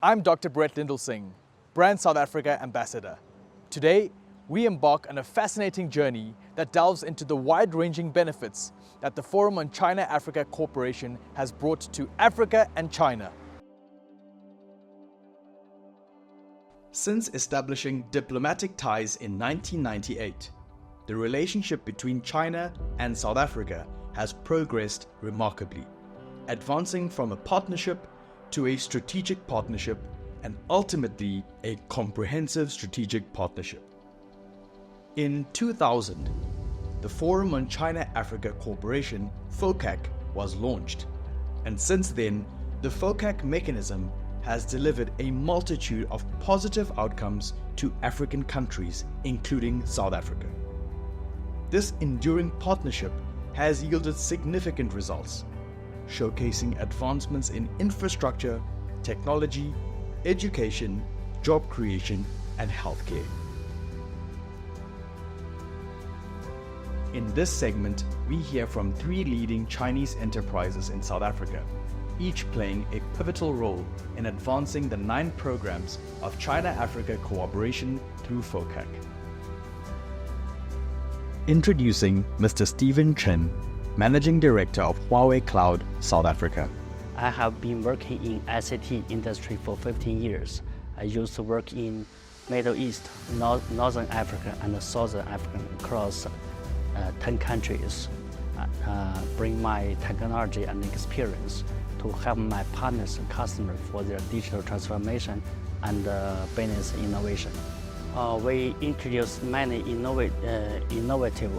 I'm Dr. Brett Lindell-Singh, Brand South Africa Ambassador. Today, we embark on a fascinating journey that delves into the wide-ranging benefits that the Forum on China-Africa Cooperation has brought to Africa and China. Since establishing diplomatic ties in 1998, the relationship between China and South Africa has progressed remarkably, advancing from a partnership to a strategic partnership and ultimately a comprehensive strategic partnership. In 2000, the Forum on China-Africa Cooperation, FOCAC, was launched, and since then, the FOCAC mechanism has delivered a multitude of positive outcomes to African countries, including South Africa. This enduring partnership has yielded significant results, showcasing advancements in infrastructure, technology, education, job creation, and healthcare. In this segment, we hear from 3 leading Chinese enterprises in South Africa, each playing a pivotal role in advancing the 9 programs of China-Africa cooperation through FOCAC. Introducing Mr. Stephen Chen, Managing Director of Huawei Cloud, South Africa. I have been working in ICT industry for 15 years. I used to work in Middle East, Northern Africa, and Southern Africa across 10 countries. Bring my technology and experience to help my partners and customers for their digital transformation and business innovation. We introduced many innovative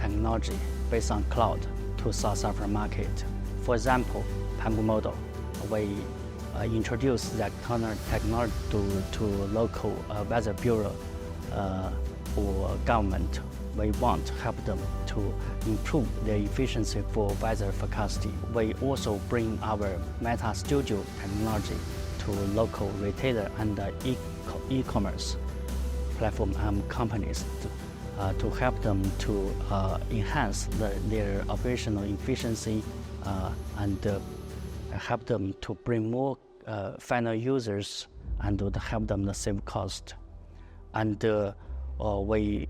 technology based on cloud to South African market. For example, Pangu model. We introduced that technology to local weather bureau or government. We want to help them to improve their efficiency for weather forecasting. We also bring our Meta Studio technology to local retailer and e-commerce platform companies to help them to enhance their operational efficiency and help them to bring more final users and to help them to save cost. And we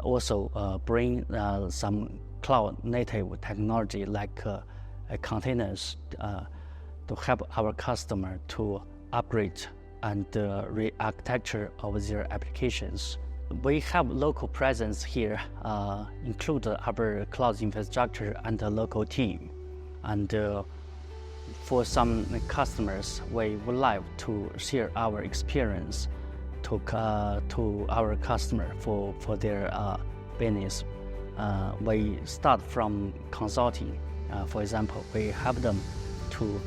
also bring some cloud-native technology like containers to help our customer to upgrade and re-architecture of their applications. We have local presence here, include our cloud infrastructure and the local team. And for some customers, we would like to share our experience to our customer for their business. We start from consulting. For example, we help them to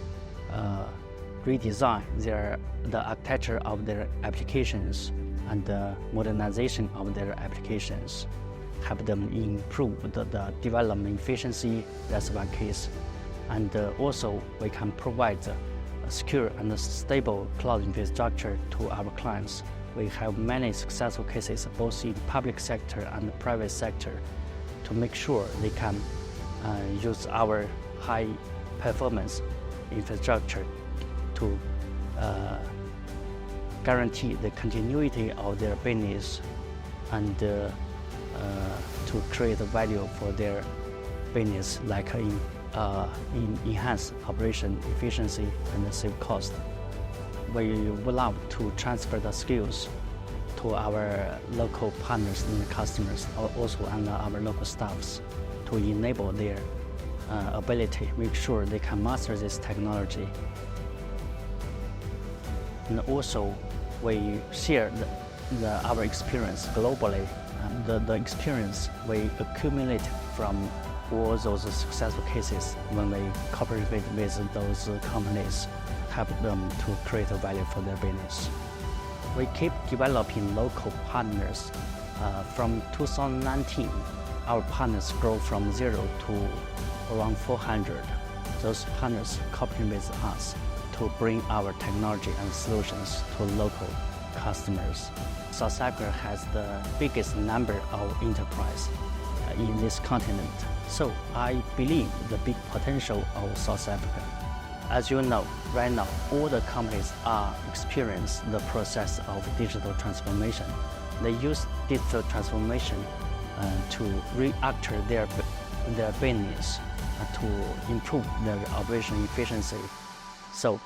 redesign the architecture of their applications and the modernization of their applications, help them improve the development efficiency. That's one case. And also we can provide a secure and stable cloud infrastructure to our clients. We have many successful cases both in public sector and the private sector to make sure they can use our high performance infrastructure to guarantee the continuity of their business and to create value for their business, like in enhance operation efficiency and save cost. We would love to transfer the skills to our local partners and customers, also and our local staffs, to enable their ability, make sure they can master this technology. And also, we share our experience globally, the experience we accumulate from all those successful cases when we cooperate with those companies, help them to create a value for their business. We keep developing local partners. From 2019, our partners grow from 0 to around 400. Those partners cooperate with us to bring our technology and solutions to local customers. South Africa has the biggest number of enterprise in this continent. So I believe the big potential of South Africa. as you know, right now, all the companies are experiencing the process of digital transformation. They use digital transformation to re-alter their business, to improve their operation efficiency. So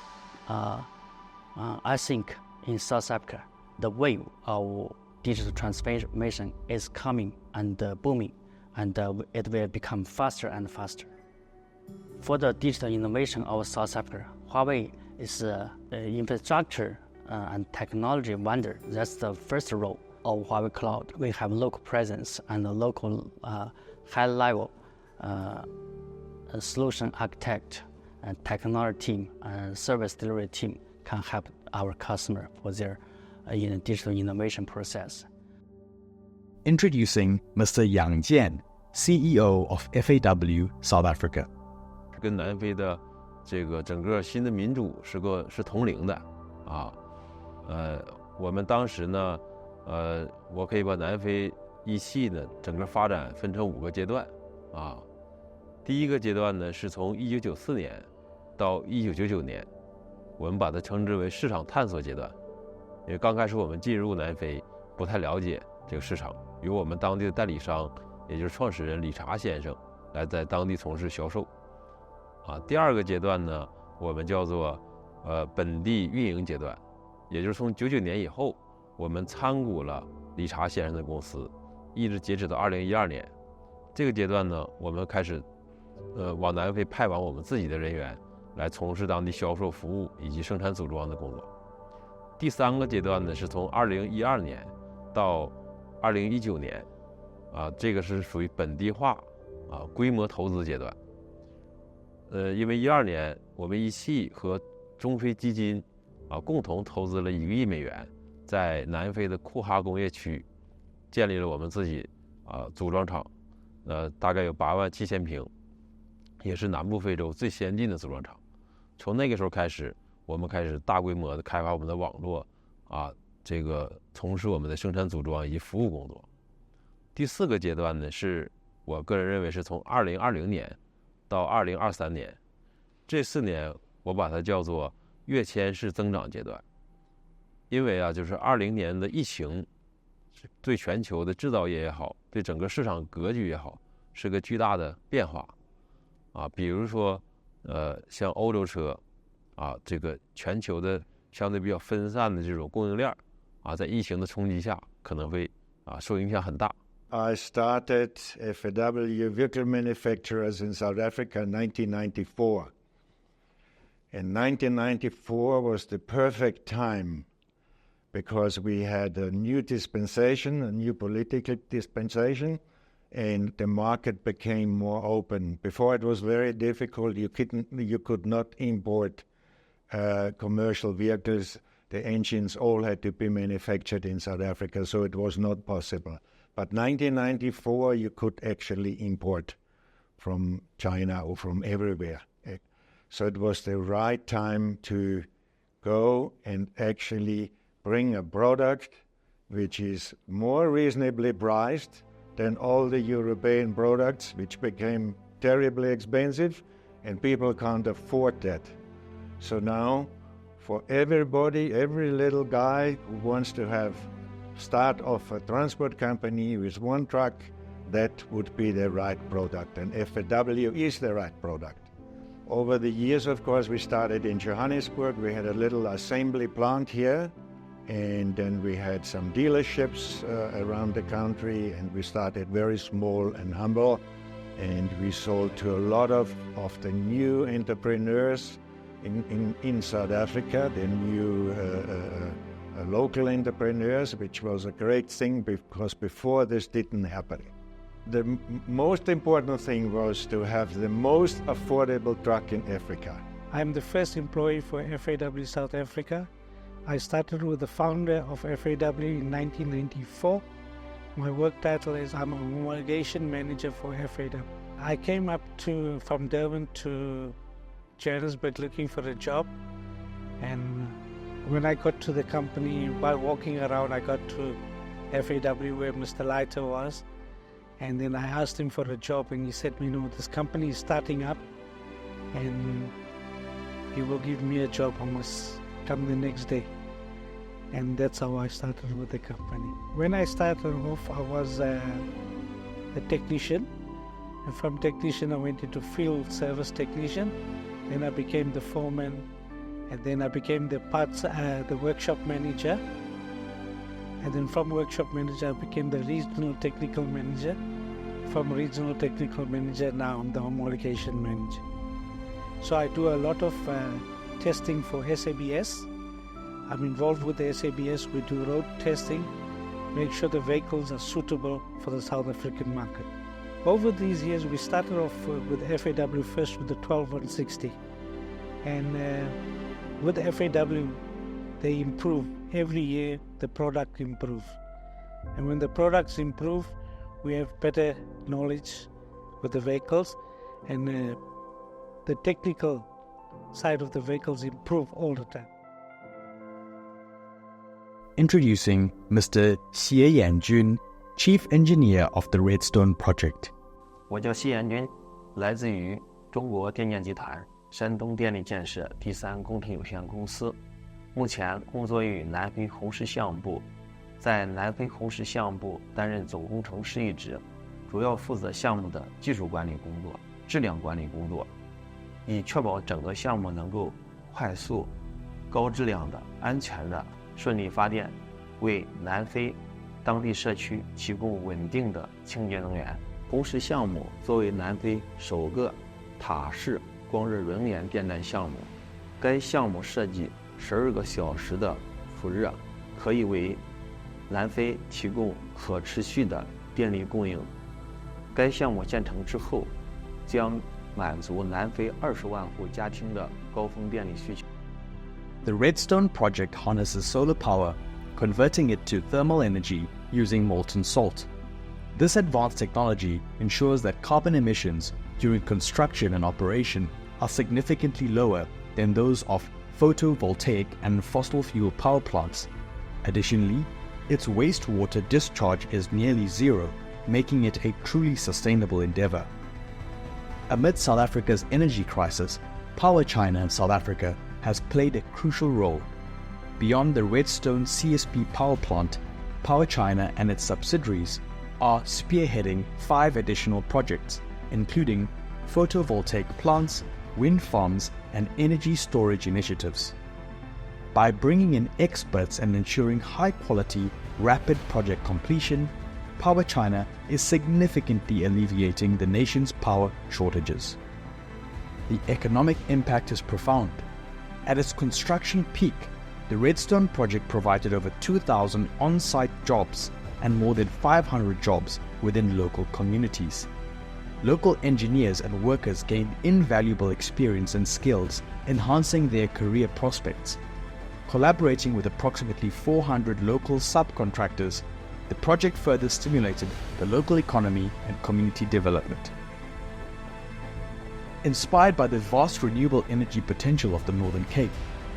I think in South Africa, the wave of digital transformation is coming and booming, and it will become faster and faster. For the digital innovation of South Africa, Huawei is an infrastructure and technology vendor. That's the first role of Huawei Cloud. We have local presence and a local high-level solution architect and technology team and service delivery team can help our customer for their digital innovation process. Introducing Mr. Yang Jian, CEO of FAW South Africa. 跟南非的这个整个新的民主是同龄的啊，我们当时呢，我可以把南非一系呢整个发展分成5个阶段啊。第一个阶段呢是从1994年到1999年，我们把它称之为市场探索阶段，因为刚开始我们进入南非不太了解这个市场，由我们当地的代理商，也就是创始人理查先生来在当地从事销售。第二个阶段呢，我们叫做本地运营阶段，也就是从99年以后，我们参股了理查先生的公司，一直截止到2012年。这个阶段呢，我们开始往南非派往我们自己的人员来从事当地销售服务以及生产组装的工作。第3个阶段呢，是从2012年到2019年，这个是属于本地化规模投资阶段。因为12年我们一汽和中非基金共同投资了1个亿美元，在南非的库哈工业区建立了我们自己组装厂，大概有87000平，也是南部非洲最先进的组装厂。从那个时候开始，我们开始大规模的开发我们的网络这个从事我们的生产组装以及服务工作。第4个阶段呢，是我个人认为是从2020年到2023年，这4年我把它叫做跃迁式增长阶段。因为就是20年的疫情对全球的制造业也好，对整个市场格局也好，是个巨大的变化比如说像欧洲车这个全球的相对比较分散的这种供应链在疫情的冲击下可能会受影响很大。I started FAW vehicle manufacturers in South Africa in 1994. And 1994 was the perfect time because we had a new dispensation, a new political dispensation, and the market became more open. Before it was very difficult. You could not import commercial vehicles. The engines all had to be manufactured in South Africa, so it was not possible. But 1994, you could actually import from China or from everywhere. So it was the right time to go and actually bring a product which is more reasonably priced than all the European products, which became terribly expensive, and people can't afford that. So now, for everybody, every little guy who wants to start off a transport company with one truck, that would be the right product, and FAW is the right product. Over the years, of course, we started in Johannesburg. We had a little assembly plant here, and then we had some dealerships around the country, and we started very small and humble, and we sold to a lot of the new entrepreneurs in South Africa, the new local entrepreneurs, which was a great thing because before this didn't happen. The most important thing was to have the most affordable truck in Africa. I'm the first employee for FAW South Africa. I started with the founder of FAW in 1994. My work title is I'm a homologation manager for FAW. I came up from Durban to Johannesburg looking for a job, and when I got to the company, while walking around, I got to FAW where Mr. Leiter was, and then I asked him for a job, and he said, this company is starting up, and he will give me a job. I must come the next day. And that's how I started with the company. When I started off, I was a technician. And from technician, I went into field service technician. Then I became the foreman. And then I became the workshop manager. And then from workshop manager, I became the regional technical manager. From regional technical manager, now I'm the homologation manager. So I do a lot of testing for SABS. I'm involved with the SABS. We do road testing, make sure the vehicles are suitable for the South African market. Over these years, we started off with FAW first with the 12160. And with the FAW, they improve. Every year, the product improves. And when the products improve, we have better knowledge with the vehicles, and the technical side of the vehicles improve all the time. Introducing Mr. Xie Yanjun, Chief Engineer of the Redstone Project. 我叫谢延军，来自于中国电建集团山东电力建设第三工程有限公司，目前工作于南非红石项目部，在南非红石项目部担任总工程师一职，主要负责项目的技术管理工作、质量管理工作，以确保整个项目能够快速、高质量的、安全的顺利发电，为南非当地社区提供稳定的清洁能源。红石项目作为南非首个塔式光热轮联电站项目，该项目设计12个小时的辅热，可以为南非提供可持续的电力供应。该项目建成之后，将满足南非20万户家庭的高峰电力需求。The Redstone project harnesses solar power, converting it to thermal energy using molten salt. This advanced technology ensures that carbon emissions during construction and operation are significantly lower than those of photovoltaic and fossil fuel power plants. Additionally, its wastewater discharge is nearly zero, making it a truly sustainable endeavor. Amid South Africa's energy crisis, Power China in South Africa has played a crucial role. Beyond the Redstone CSP power plant, Power China and its subsidiaries are spearheading 5 additional projects, including photovoltaic plants, wind farms, and energy storage initiatives. By bringing in experts and ensuring high-quality, rapid project completion, Power China is significantly alleviating the nation's power shortages. The economic impact is profound. At its construction peak, the Redstone project provided over 2,000 on-site jobs and more than 500 jobs within local communities. Local engineers and workers gained invaluable experience and skills, enhancing their career prospects. Collaborating with approximately 400 local subcontractors, the project further stimulated the local economy and community development. Inspired by the vast renewable energy potential of the Northern Cape,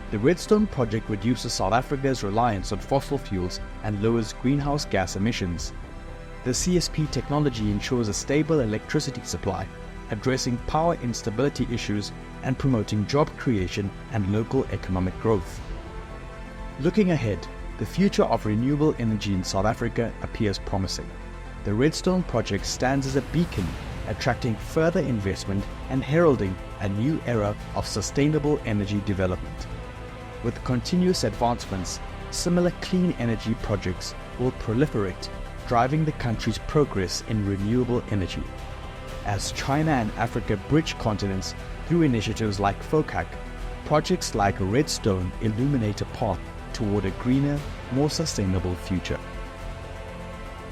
the Redstone project reduces South Africa's reliance on fossil fuels and lowers greenhouse gas emissions. The CSP technology ensures a stable electricity supply, addressing power instability issues and promoting job creation and local economic growth. Looking ahead, the future of renewable energy in South Africa appears promising. The Redstone project stands as a beacon, attracting further investment and heralding a new era of sustainable energy development. With continuous advancements, similar clean energy projects will proliferate, driving the country's progress in renewable energy. As China and Africa bridge continents through initiatives like FOCAC, projects like Redstone illuminate a path toward a greener, more sustainable future.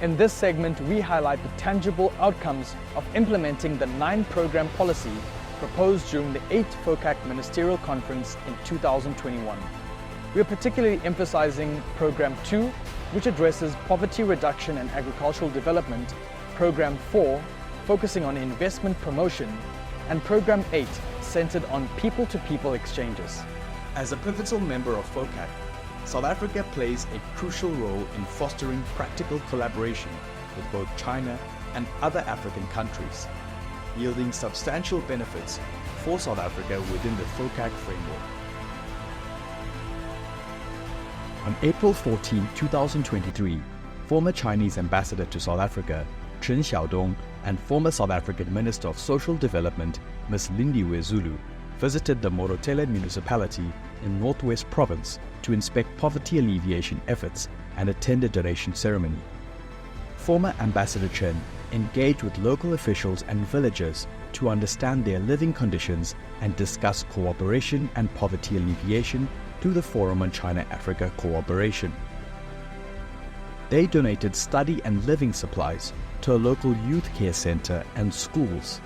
In this segment, we highlight the tangible outcomes of implementing the 9-program policy proposed during the 8th FOCAC Ministerial Conference in 2021. We are particularly emphasizing Program 2, which addresses poverty reduction and agricultural development, Program 4, focusing on investment promotion, and Program 8, centered on people-to-people exchanges. As a pivotal member of FOCAC, South Africa plays a crucial role in fostering practical collaboration with both China and other African countries, yielding substantial benefits for South Africa within the FOCAC framework. On April 14, 2023, former Chinese ambassador to South Africa, Chen Xiaodong, and former South African Minister of Social Development, Ms. Lindiwe Zulu, visited the Morotele municipality in Northwest Province to inspect poverty alleviation efforts and attend a donation ceremony. Former Ambassador Chen engaged with local officials and villagers to understand their living conditions and discuss cooperation and poverty alleviation through the Forum on China-Africa Cooperation. They donated study and living supplies to a local youth care center and schools.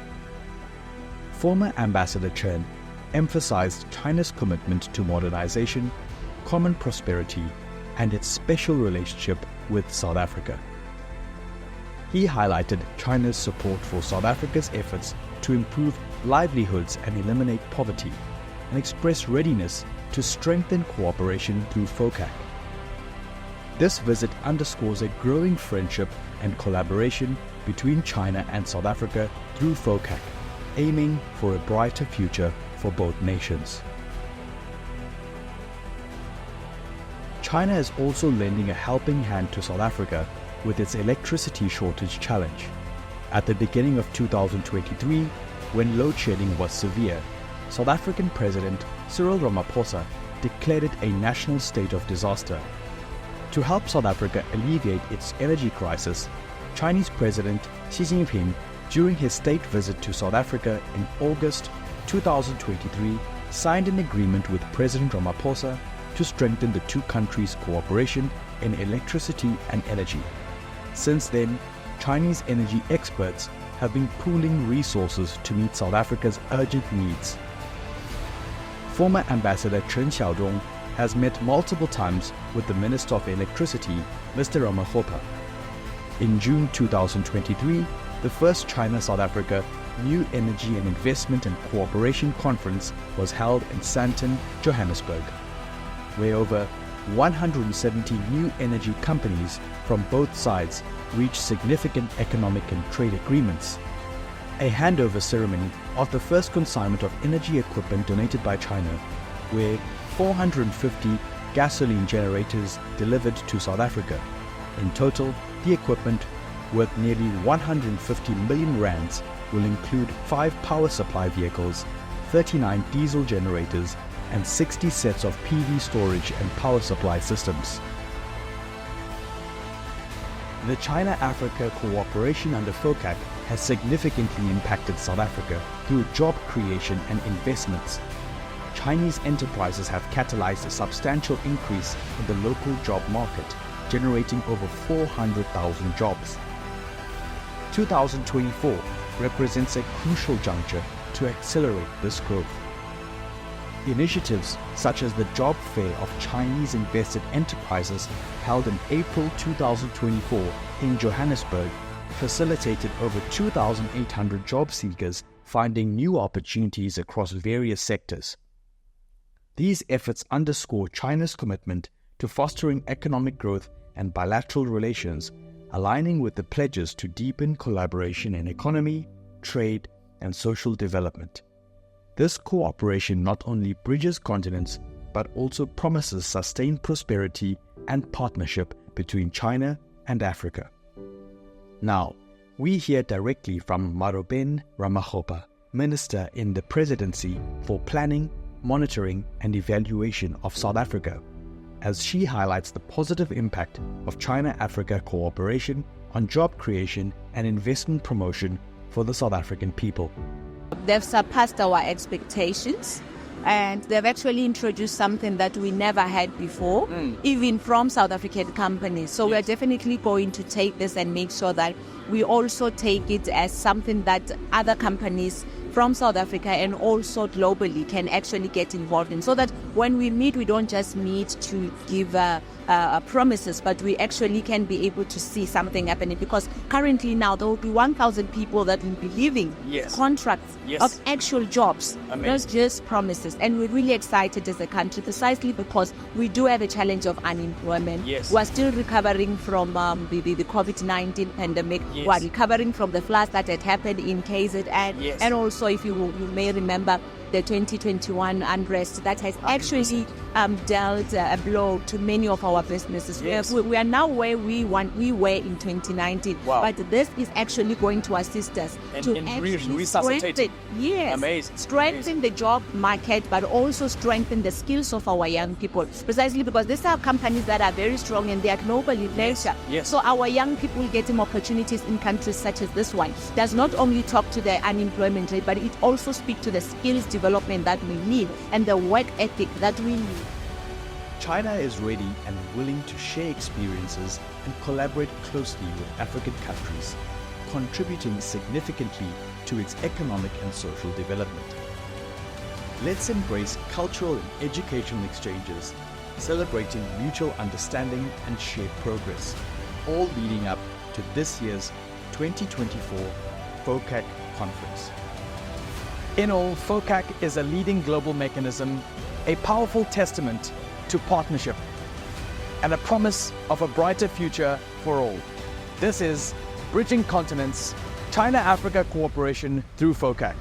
Former Ambassador Chen emphasized China's commitment to modernization, common prosperity, and its special relationship with South Africa. He highlighted China's support for South Africa's efforts to improve livelihoods and eliminate poverty, and expressed readiness to strengthen cooperation through FOCAC. This visit underscores a growing friendship and collaboration between China and South Africa through FOCAC, aiming for a brighter future for both nations. China is also lending a helping hand to South Africa with its electricity shortage challenge. At the beginning of 2023, when load shedding was severe, South African President Cyril Ramaphosa declared it a national state of disaster. To help South Africa alleviate its energy crisis, Chinese President Xi Jinping, during his state visit to South Africa in August 2023, signed an agreement with President Ramaphosa to strengthen the two countries' cooperation in electricity and energy. Since then, Chinese energy experts have been pooling resources to meet South Africa's urgent needs. Former Ambassador Chen Xiaodong has met multiple times with the Minister of Electricity, Mr. Ramaphosa. In June 2023, the first China-South Africa New Energy and Investment and Cooperation Conference was held in Sandton, Johannesburg, where over 170 new energy companies from both sides reached significant economic and trade agreements. A handover ceremony of the first consignment of energy equipment donated by China, where 450 gasoline generators delivered to South Africa. In total, the equipment, worth nearly 150 million rands, will include 5 power supply vehicles, 39 diesel generators, and 60 sets of PV storage and power supply systems. The China-Africa cooperation under FOCAC has significantly impacted South Africa through job creation and investments. Chinese enterprises have catalyzed a substantial increase in the local job market, generating over 400,000 jobs. 2024 represents a crucial juncture to accelerate this growth. Initiatives such as the Job Fair of Chinese invested enterprises held in April 2024 in Johannesburg facilitated over 2,800 job seekers finding new opportunities across various sectors. These efforts underscore China's commitment to fostering economic growth and bilateral relations, aligning with the pledges to deepen collaboration in economy, trade, and social development. This cooperation not only bridges continents, but also promises sustained prosperity and partnership between China and Africa. Now, we hear directly from Marobin Ramaphosa, Minister in the Presidency for Planning, Monitoring and Evaluation of South Africa, as she highlights the positive impact of China-Africa cooperation on job creation and investment promotion for the South African people. They've surpassed our expectations, and they've actually introduced something that we never had before, even from South African companies. So we're definitely going to take this and make sure that we also take it as something that other companies from South Africa and also globally can actually get involved in, so that when we meet, we don't just meet to give promises, but we actually can be able to see something happening, because currently now there will be 1,000 people that will be leaving contracts of actual jobs, not just promises. And we're really excited as a country precisely because we do have a challenge of unemployment. We're still recovering from the COVID-19 pandemic. We're recovering from the floods that had happened in KZN, and also also, if you may remember, the 2021 unrest that has actually dealt a blow to many of our businesses. Yes. We are now where we were in 2019. Wow. But this is actually going to assist us to actually resuscitate. Yes, Amazing. strengthen the job market, but also strengthen the skills of our young people. Precisely because these are companies that are very strong and they are global in nature. Yes. So our young people getting opportunities in countries such as this one does not only talk to the unemployment rate, but it also speaks to the skills development that we need and the work ethic that we need. China is ready and willing to share experiences and collaborate closely with African countries, contributing significantly to its economic and social development. Let's embrace cultural and educational exchanges, celebrating mutual understanding and shared progress, all leading up to this year's 2024 FOCAC conference. In all, FOCAC is a leading global mechanism, a powerful testament to partnership, and a promise of a brighter future for all. This is Bridging Continents, China-Africa Cooperation through FOCAC.